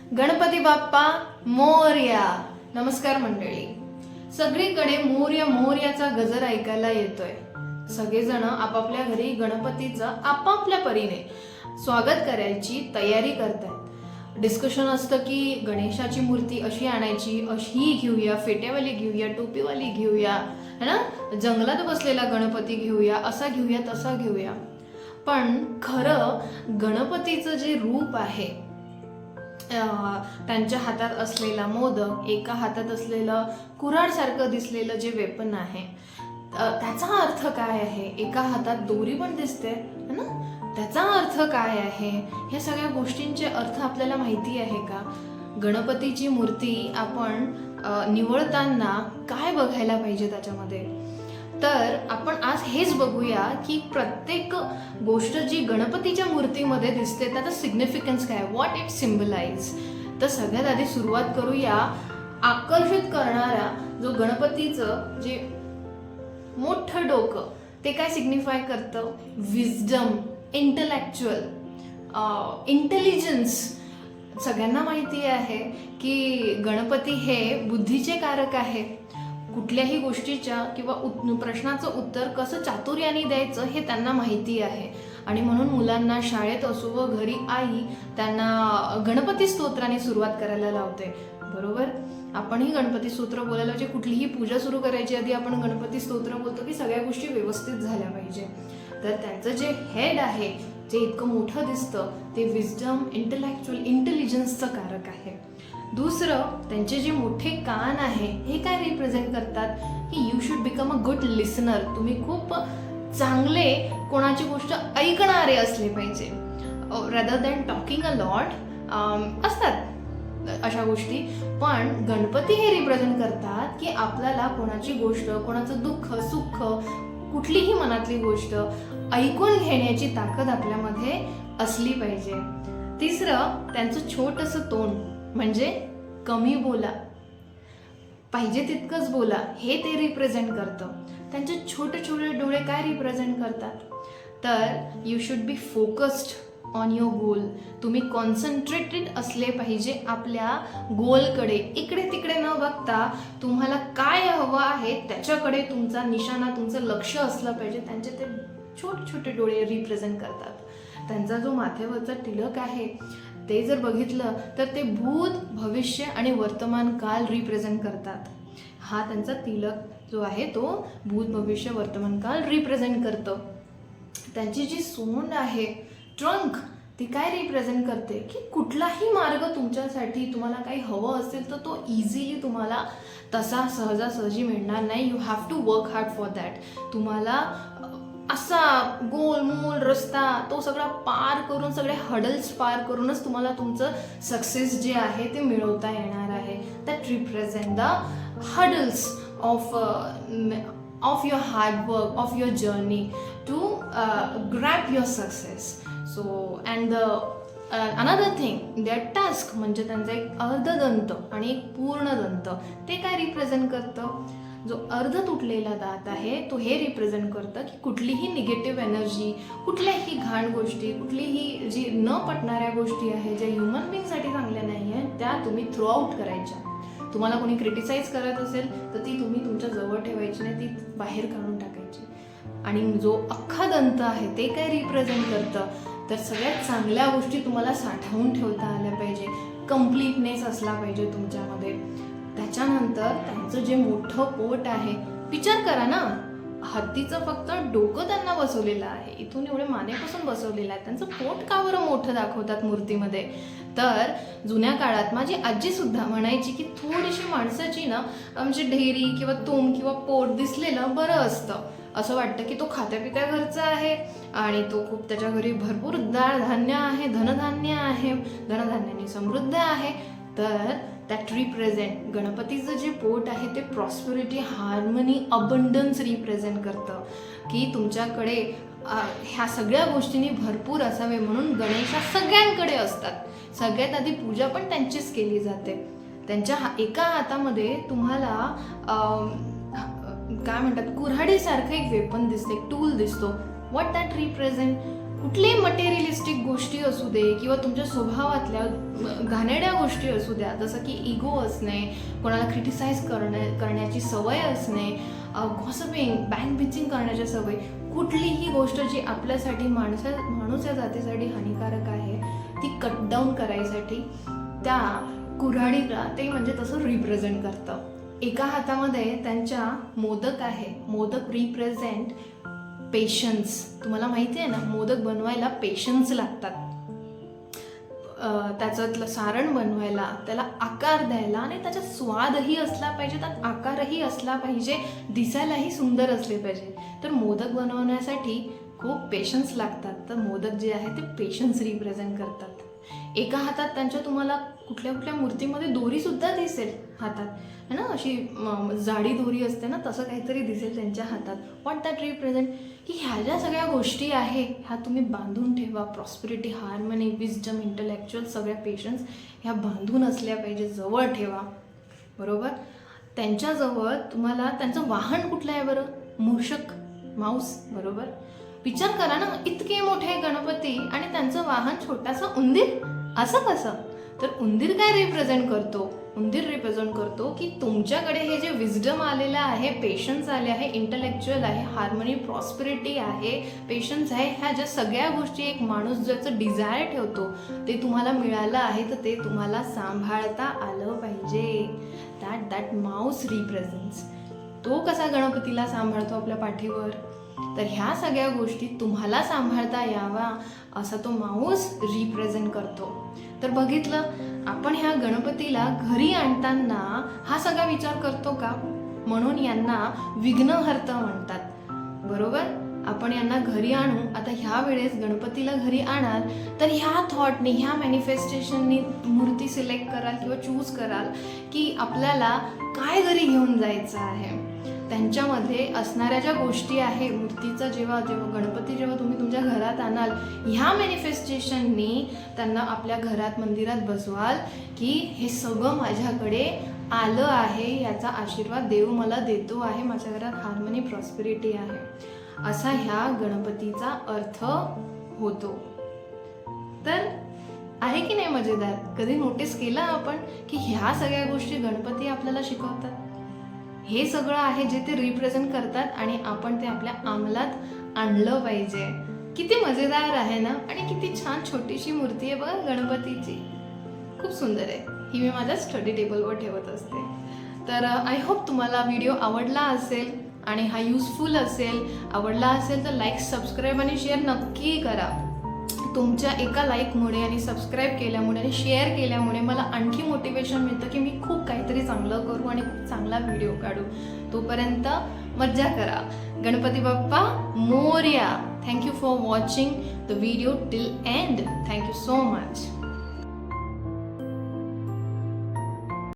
गणपती बाप्पा मोरया. नमस्कार मंडळी. सगळीकडे मोरया मोरयाचा गजर ऐकायला येतोय. सगळेजण आपापल्या घरी गणपतीचं आपापल्या परीने स्वागत करायची तयारी करतात. डिस्कशन असतं की गणेशाची मूर्ती अशी आणायची, अशी घेऊया, फेट्यावाली घेऊया, टोपीवाली घेऊया, है ना, जंगलात बसलेला गणपती घेऊया, असा घेऊया तसा घेऊया. पण खरं गणपतीचं जे रूप आहे, त्यांच्या हातात असलेला मोदक, एका हातात असलेलं कुऱ्हाडसारखं दिसलेलं जे वेपन आहे, त्याचा अर्थ काय आहे? एका हातात दोरी पण दिसते है ना, त्याचा अर्थ काय आहे? ह्या सगळ्या गोष्टींचे अर्थ आपल्याला माहिती आहे का? गणपतीची मूर्ती आपण निवडताना काय बघायला पाहिजे त्याच्यामध्ये? तर आपण आज हेच बघूया की प्रत्येक गोष्ट जी गणपतीच्या मूर्तीमध्ये दिसते त्याचा सिग्निफिकन्स काय, व्हॉट इट सिम्बलाइज. तर सगळ्यात आधी सुरुवात करूया आकर्षित करणारा जो गणपतीचं जे मोठं डोकं, ते काय सिग्निफाय करतं? Wisdom, intellectual, intelligence. सगळ्यांना माहिती आहे की गणपती हे बुद्धीचे कारक आहे. कुठल्याही गोष्टीच्या किंवा प्रश्नाचं उत्तर कसं चातुर्याने द्यायचं हे त्यांना माहिती आहे. आणि म्हणून मुलांना शाळेत असो व घरी आई त्यांना गणपती स्तोत्राने सुरुवात करायला लावते. बरोबर, आपणही गणपती स्तोत्र बोलायला, म्हणजे कुठलीही पूजा सुरू करायची आधी आपण गणपती स्तोत्र बोलतो की सगळ्या गोष्टी व्यवस्थित झाल्या पाहिजे. तर त्यांचं जे हेड आहे, जे इतकं मोठं दिसतं, ते विजडम, इंटलेक्च्युअल, इंटेलिजन्सचं कारक आहे. दुसरं, त्यांचे जे मोठे कान आहे हे काय रिप्रेझेंट करतात की you should become a good listener. तुम्ही खूप चांगले कोणाची गोष्ट ऐकणारे असले पाहिजे, rather than talking a lot. असतात अशा गोष्टी, पण गणपती हे रिप्रेझेंट करतात की आपल्याला कोणाची गोष्ट, कोणाचं दुःख सुख, कुठलीही मनातली गोष्ट ऐकून घेण्याची ताकद आपल्यामध्ये असली पाहिजे. तिसरं, त्यांचं छोटंसं तोंड, म्हणजे कमी बोला, पाहिजे तितकंच बोला, हे ते रिप्रेझेंट करतं. त्यांचे छोटे छोटे डोळे काय रिप्रेझेंट करतात? तर you should be focused on your गोल. तुम्ही कॉन्सन्ट्रेटेड असले पाहिजे आपल्या गोलकडे. इकडे तिकडे न बघता तुम्हाला काय हवं आहे त्याच्याकडे तुमचा निशाणा, तुमचं लक्ष असलं पाहिजे. त्यांचे ते छोटे छोटे डोळे रिप्रेझेंट करतात. त्यांचा जो माथ्यावरचा टिलक आहे ते जर बघितलं तर ते भूत, भविष्य आणि वर्तमान काल रिप्रेझेंट करतात. हा त्यांचा तिलक जो आहे तो भूत, भविष्य, वर्तमान काल रिप्रेझेंट करतं. त्यांची जी सोंड आहे, ट्रंक, ती काय रिप्रेझेंट करते की कुठलाही मार्ग तुमच्यासाठी, तुम्हाला काही हवं असेल तर तो इझिली तुम्हाला तसा सहजासहजी मिळणार नाही. You have to work hard for that. तुम्हाला असा गोल मोल रस्ता, तो सगळा पार करून, सगळे हडल्स पार करूनच तुम्हाला तुमचं सक्सेस जे आहे ते मिळवता येणार आहे. That represent the hurdles of your hard work, of your journey to grab your success. So and another thing, their task, म्हणजे त्यांचा एक अर्धदंत आणि एक पूर्णदंत, ते काय रिप्रेझेंट करतं? जो अर्ध तुटलेला दात आहे तो हे रिप्रेझेंट करतं की कुठलीही निगेटिव्ह एनर्जी, कुठल्याही घाण गोष्टी, कुठलीही जी न पटणाऱ्या गोष्टी आहेत, ज्या ह्युमन बिंगसाठी चांगल्या नाही आहेत, त्या तुम्ही थ्रू आउट करायच्या. तुम्हाला कोणी क्रिटिसाइज करत असेल तर ती तुम्ही तुमच्या जवळ ठेवायची नाही, ती बाहेर काढून टाकायची. आणि जो अख्खा दंत आहे ते काय रिप्रेझेंट करतं? तर सगळ्यात चांगल्या गोष्टी तुम्हाला साठवून ठेवता आल्या पाहिजे, कम्प्लीटनेस असला पाहिजे तुमच्यामध्ये. त्याच्यानंतर त्यांचं जे मोठं पोट आहे, विचार करा ना, हत्तीचं फक्त डोकं त्यांना बसवलेलं आहे, इथून एवढे मानेपासून बसवलेलं आहे. त्यांचं पोट का बरं मोठं दाखवतात मूर्तीमध्ये? तर जुन्या काळात माझी आजी सुद्धा म्हणायची की थोडीशी माणसाची ना म्हणजे ढेरी किंवा तोंड किंवा पोट दिसलेलं बरं असतं. असं वाटतं की तो खात्यापित्या घरचा आहे आणि तो खूप, त्याच्या घरी भरपूर धान्य आहे, धनधान्य आहे, धनधान्याने समृद्ध आहे. तर दॅट रिप्रेझेंट, गणपतीचं जे पोट आहे ते प्रॉस्पेरिटी, हार्मनी, अबंडन्स रिप्रेझेंट करतं की तुमच्याकडे ह्या सगळ्या गोष्टींनी भरपूर असावे. म्हणून गणेशा सगळ्यांकडे असतात. सगळ्यात आधी पूजा पण त्यांचीच केली जाते. त्यांच्या एका हातामध्ये तुम्हाला काय म्हणतात, कुऱ्हाडीसारखं एक वेपन दिसतं, एक टूल दिसतो. What that represent? कुठल्याही मटेरियलिस्टिक गोष्टी असू दे किंवा तुमच्या स्वभावातल्या घाणेरड्या गोष्टी असू द्या, जसं की इगो असणे, कोणाला क्रिटिसाइज करण्याची सवय असणे, गॉसिपिंग, बॅक बिचिंग करण्याची सवय, कुठलीही गोष्ट जी आपल्यासाठी माणूस या जातीसाठी हानिकारक आहे ती कट डाऊन करायसाठी त्या कुऱ्हाडीला ते म्हणजे तसं रिप्रेझेंट करतं. एका हातामध्ये त्यांच्या मोदक आहे. Modak represent patience. तुम्हाला माहिती आहे ना, मोदक बनवायला पेशन्स लागतात. त्याच्यातलं सारण बनवायला, त्याला आकार द्यायला आणि त्याच्यात स्वादही असला पाहिजे, त्यात आकारही असला पाहिजे, दिसायलाही सुंदर असले पाहिजे. तर मोदक बनवण्यासाठी खूप पेशन्स लागतात. तर मोदक जे आहे ते पेशन्स रिप्रेझेंट करतात. एका हातात त्यांच्या तुम्हाला कुठल्या कुठल्या मूर्तीमध्ये दोरीसुद्धा दिसेल हातात, है ना, अशी जाडी दोरी असते ना, तसं काहीतरी दिसेल त्यांच्या हातात. व्हॉट दॅट रिप्रेझेंट, की ह्या ज्या सगळ्या गोष्टी आहे ह्या तुम्ही बांधून ठेवा. प्रॉस्पेरिटी, हार्मनी, विजडम, इंटलेक्च्युअल सगळ्या पेशन्स ह्या बांधून असल्या पाहिजे, जवळ ठेवा. बरोबर. त्यांच्याजवळ तुम्हाला त्यांचं वाहन कुठलं आहे बरं? मूषक, माऊस. बरोबर. विचार करा ना, इतके मोठे गणपती आणि त्यांचं वाहन छोटासा उंदीर. असं कसं? तर उंदीर काय रिप्रेझेंट करतो? उंदीर रिप्रेझेंट करतो की तुमच्याकडे हे जे विजडम आलेलं आहे, पेशन्स आले आहे, इंटलेक्च्युअल आहे, हार्मनी, प्रॉस्पेरिटी आहे, पेशन्स आहे, ह्या ज्या सगळ्या गोष्टी एक माणूस ज्याचं डिझायर ठेवतो ते तुम्हाला मिळालं आहे, तर ते तुम्हाला सांभाळता आलं पाहिजे. That Mouse represents. तो कसा गणपतीला सांभाळतो आपल्या पाठीवर? तर ह्या सगळ्या गोष्टी तुम्हाला सांभाळता यावा असा तो माऊस रिप्रेझेंट करतो. तर बघितलं, आपण ह्या गणपतीला घरी आणताना हा सगळा विचार करतो का? म्हणून यांना विघ्नहर्ता म्हणतात. बरोबर. आपण यांना घरी आणू. आता ह्या वेळेस गणपतीला घरी आणाल तर ह्या थॉटनी, ह्या मॅनिफेस्टेशननी मूर्ती सिलेक्ट कराल किंवा चूज कराल की आपल्याला काय घरी घेऊन जायचं आहे. त्यांच्यामध्ये असणाऱ्या ज्या गोष्टी आहे, मूर्तीचा जेव्हा गणपती जेव्हा तुम्ही तुमच्या घरात आणाल, ह्या मॅनिफेस्टेशननी त्यांना आपल्या घरात, मंदिरात बसवाल की हे सगळं माझ्याकडे आलं आहे, याचा आशीर्वाद देव मला देतो आहे, माझ्या घरात हार्मनी, प्रॉस्पेरिटी आहे, असा ह्या गणपतीचा अर्थ होतो. तर आहे की नाही मजेदार? कधी नोटीस केलं आपण की ह्या सगळ्या गोष्टी गणपती आपल्याला शिकवतात? हे सगळं आहे जे ते रिप्रेझेंट करतात आणि आपण ते आपल्या अंमलात आणलं पाहिजे. किती मजेदार आहे ना, आणि किती छान छोटीशी मूर्ती आहे बघा गणपतीची. खूप सुंदर आहे. ही मी माझ्या स्टडी टेबलवर ठेवत असते. तर आय होप तुम्हाला व्हिडिओ आवडला असेल आणि हा युजफुल असेल. आवडला असेल तर लाईक, सबस्क्राईब आणि शेअर नक्की करा. तुमच्या एका लाईकमुळे आणि सबस्क्राईब केल्यामुळे आणि शेअर केल्यामुळे मला आणखी मोटिवेशन मिळतं की मी खूप काहीतरी चांगलं करू आणि खूप चांगला व्हिडिओ काढू. तोपर्यंत मज्जा करा. Ganpati Bappa Morya. Thank you for watching the video till end. Thank you so much.